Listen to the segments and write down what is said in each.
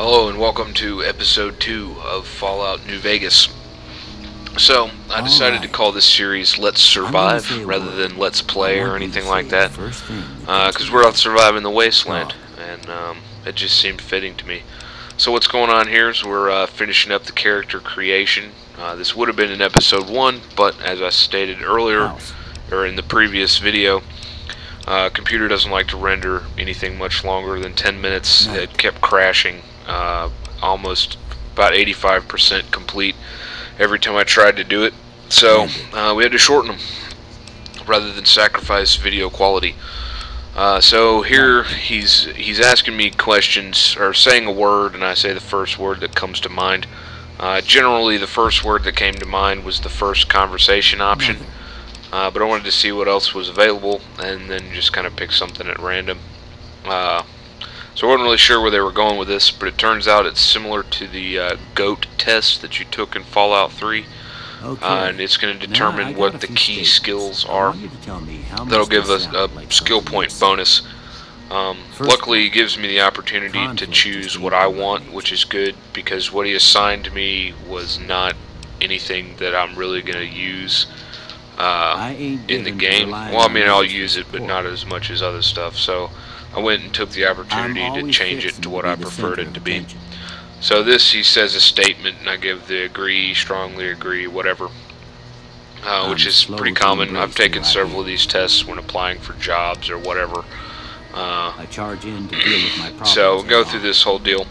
Hello and welcome to episode 2 of Fallout New Vegas. So, I decided to call this series Let's Survive rather than Let's Play or anything like that, because we're out surviving the wasteland, and it just seemed fitting to me. So what's going on here is we're finishing up the character creation. This would have been in episode 1, but as I stated earlier, or in the previous video, computer doesn't like to render anything much longer than 10 minutes. It kept crashing, almost about 85% complete every time I tried to do it. So we had to shorten them rather than sacrifice video quality. So here he's asking me questions, or saying a word, and I say the first word that comes to mind. Generally the first word that came to mind was the first conversation option. But I wanted to see what else was available and then just kind of pick something at random. So I wasn't really sure where they were going with this, but it turns out it's similar to the GOAT test that you took in Fallout 3. And it's going to determine what the key skills are. That'll give us a skill point bonus. Luckily, it gives me the opportunity to choose what I want, which is good, because what he assigned me was not anything that I'm really going to use in the game. Well, I mean, I'll use it, but not as much as other stuff. So I went and took the opportunity to change it to what I preferred it to be. So this, he says a statement, and I give the agree, strongly agree, whatever, which is pretty common. I've taken several of these tests when applying for jobs or whatever. So we'll go through this whole deal.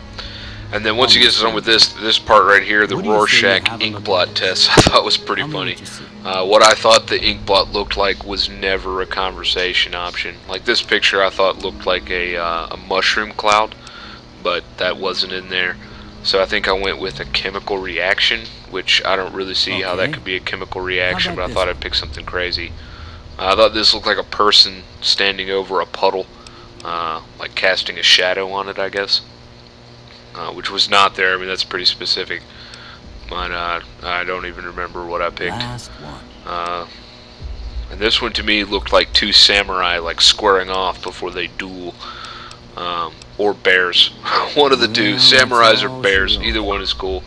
And then once he gets done with this part right here, the Rorschach inkblot test, I thought was pretty funny. What I thought the inkblot looked like was never a conversation option. Like this picture I thought looked like a mushroom cloud, but that wasn't in there. So I think I went with a chemical reaction, which I don't really see how that could be a chemical reaction, but I thought I'd pick something crazy. I thought this looked like a person standing over a puddle, like casting a shadow on it, I guess. Which was not there. I mean, that's pretty specific. But I don't even remember what I picked. And this one to me looked like two samurai like squaring off before they duel. Or bears. One of the two. Samurais or bears. Either one is cool.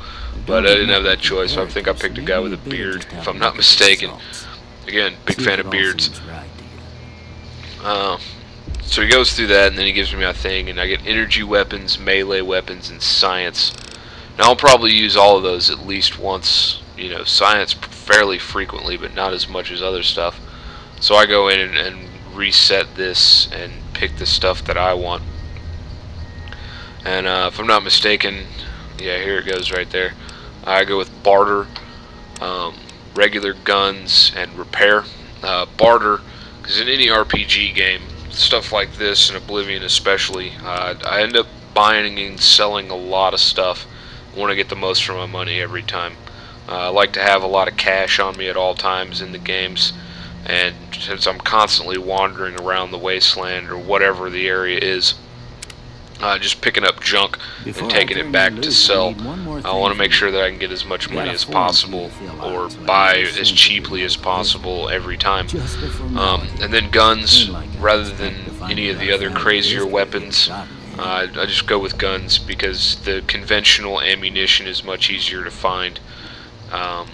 But I didn't have that choice, so I think I picked a guy with a beard, if I'm not mistaken. Again, big fan of beards. So he goes through that, and then he gives me my thing, and I get energy weapons, melee weapons, and science. Now I'll probably use all of those at least once, you know, science fairly frequently, but not as much as other stuff. So I go in and reset this and pick the stuff that I want. And if I'm not mistaken, yeah, here it goes right there. I go with barter, regular guns, and repair. Barter, because in any RPG game, stuff like this, and Oblivion especially, I end up buying and selling a lot of stuff. I want to get the most for my money every time. I like to have a lot of cash on me at all times in the games, and since I'm constantly wandering around the wasteland or whatever the area is, just picking up junk and taking it back to sell. I want to make sure that I can get as much money as possible, or buy as cheaply as possible every time. And then guns, rather than any of the other crazier weapons, I just go with guns because the conventional ammunition is much easier to find. And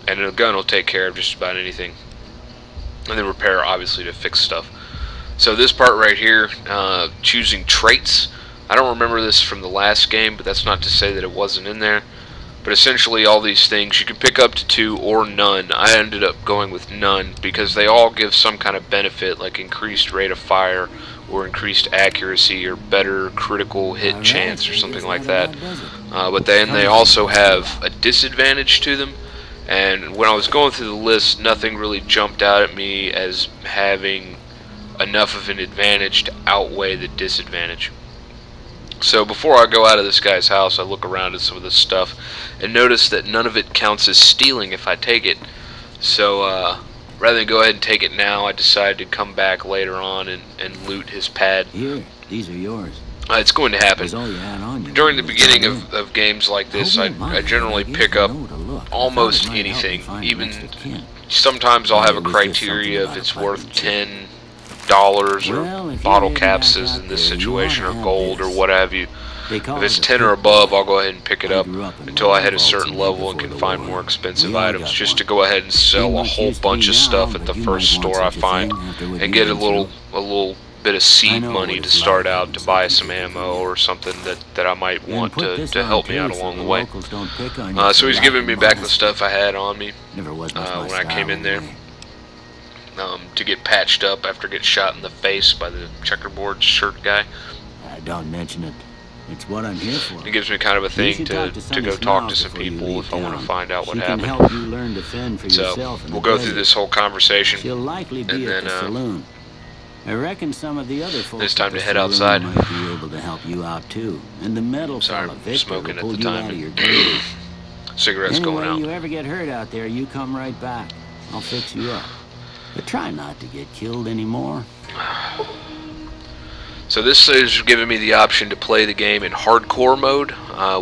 a gun will take care of just about anything. And then repair, obviously, to fix stuff. So this part right here, choosing traits. I don't remember this from the last game, but that's not to say that it wasn't in there. But essentially all these things, you can pick up to 2 or none. I ended up going with none because they all give some kind of benefit, like increased rate of fire, or increased accuracy, or better critical hit chance, or something like that. But then they also have a disadvantage to them. And when I was going through the list, nothing really jumped out at me as having enough of an advantage to outweigh the disadvantage. So before I go out of this guy's house, I look around at some of this stuff and notice that none of it counts as stealing if I take it. So rather than go ahead and take it now, I decided to come back later on and loot his pad. Here, these are yours. It's going to happen. During the beginning of games like this, I generally pick up almost anything. Even sometimes I'll have a criteria if it's worth 10 dollars or Well, if bottle you're caps, back as out in this there, you situation, ought or to have gold or this. what have you. They call If it it's a 10 or Pip-boy. above, I'll go ahead and pick it I up grew up in until one I of hit a the certain vaults level and before can the find war. more expensive We all items, got just one. to go ahead and sell Ain't a much whole used to bunch be of now, stuff at but the you first might want store I such a find thing after what and you've get been through. a little bit of I seed know money what to it's start like out having to buy something some taken from ammo you. or something that I might Then want put this to on help me too, out so along the the way. locals don't pick on you So for he's giving lacking me back the modesty. stuff I had on me Never was much my when I came style in there. anyway. To get patched up after getting shot in the face by the checkerboard shirt guy. Don't mention it. It's what I'm here for. It gives me kind of a You thing should to Sonny go talk to Smiles some before you people leave if I want to town. find out what She can happened. help you learn to fend for So yourself in we'll the go desert. through this whole conversation, She'll likely be and at then the saloon. I reckon some of the other folks it's time at the to head saloon outside. might be able to help you out too. And the metal Sorry, fella I'm Victor smoking will at pull the you time. out of your grave. Cigarette's Anyway, going out. you ever get hurt out there, you come right back. I'll fix you up. But try not to get killed anymore. So this is giving me the option to play the game in hardcore mode,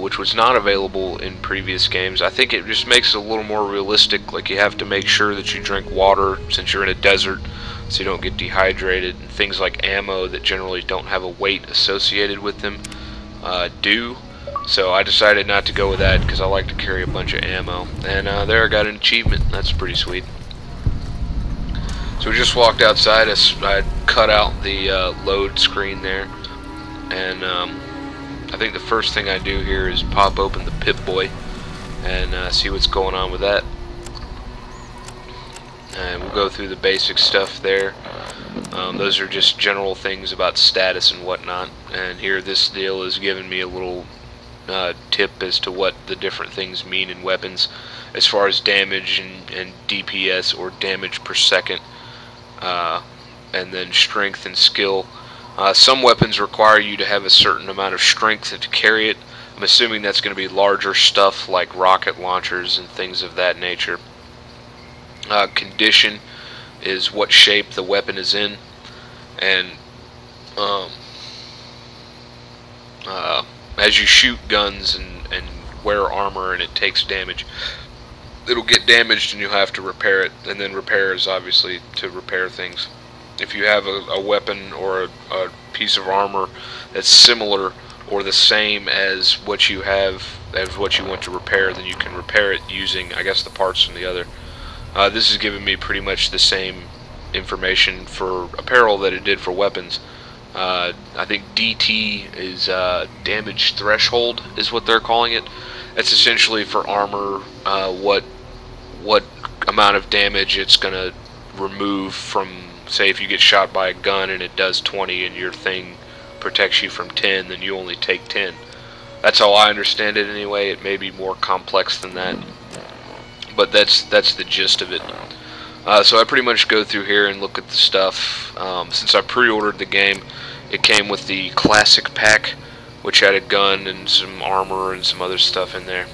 which was not available in previous games. I think it just makes it a little more realistic. Like, you have to make sure that you drink water since you're in a desert, so you don't get dehydrated. And things like ammo that generally don't have a weight associated with them do. So I decided not to go with that because I like to carry a bunch of ammo. And there I got an achievement. That's pretty sweet. So we just walked outside. I cut out the load screen there, and I think the first thing I do here is pop open the Pip-boy and see what's going on with that. And we'll go through the basic stuff there. Those are just general things about status and whatnot. And here, this deal is giving me a little tip as to what the different things mean in weapons, as far as damage and DPS, or damage per second. And then strength and skill. Some weapons require you to have a certain amount of strength to carry it. I'm assuming that's going to be larger stuff like rocket launchers and things of that nature. Condition is what shape the weapon is in, and as you shoot guns and wear armor and it takes damage, it'll get damaged and you'll have to repair it. And then repair is obviously to repair things. If you have a weapon or a piece of armor that's similar or the same as what you have, as what you want to repair, then you can repair it using, I guess, the parts from the other. This is giving me pretty much the same information for apparel that it did for weapons. I think DT is damage threshold is what they're calling it. It's essentially for armor, what amount of damage it's going to remove from, say, if you get shot by a gun and it does 20 and your thing protects you from 10, then you only take 10. That's how I understand it anyway. It may be more complex than that, but that's the gist of it. So I pretty much go through here and look at the stuff. Since I pre-ordered the game, it came with the classic pack, which had a gun and some armor and some other stuff in there.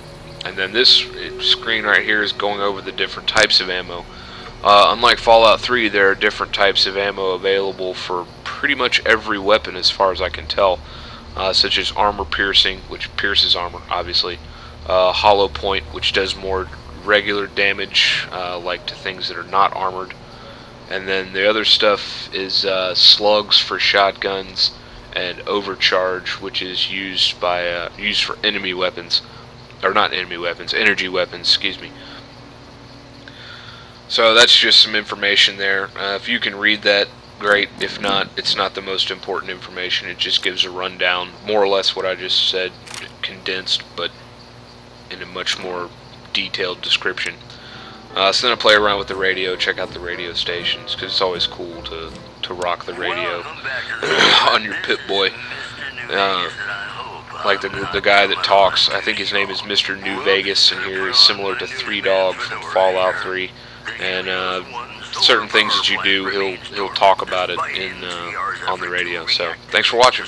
And then this screen right here is going over the different types of ammo. Unlike Fallout 3, there are different types of ammo available for pretty much every weapon as far as I can tell, such as armor piercing, which pierces armor, obviously, hollow point, which does more regular damage, like to things that are not armored, and then the other stuff is slugs for shotguns, and overcharge, which is used for enemy weapons, or not enemy weapons, energy weapons, excuse me. So that's just some information there. If you can read that, great. If not, it's not the most important information. It just gives a rundown, more or less what I just said, condensed, but in a much more detailed description. So then I play around with the radio, check out the radio stations, because it's always cool to rock the radio on your Pip-boy. Like the guy that talks, I think his name is Mr. New Vegas, and here is similar to Three Dog from Fallout 3. And certain things that you do, he'll talk about it in on the radio. So thanks for watching.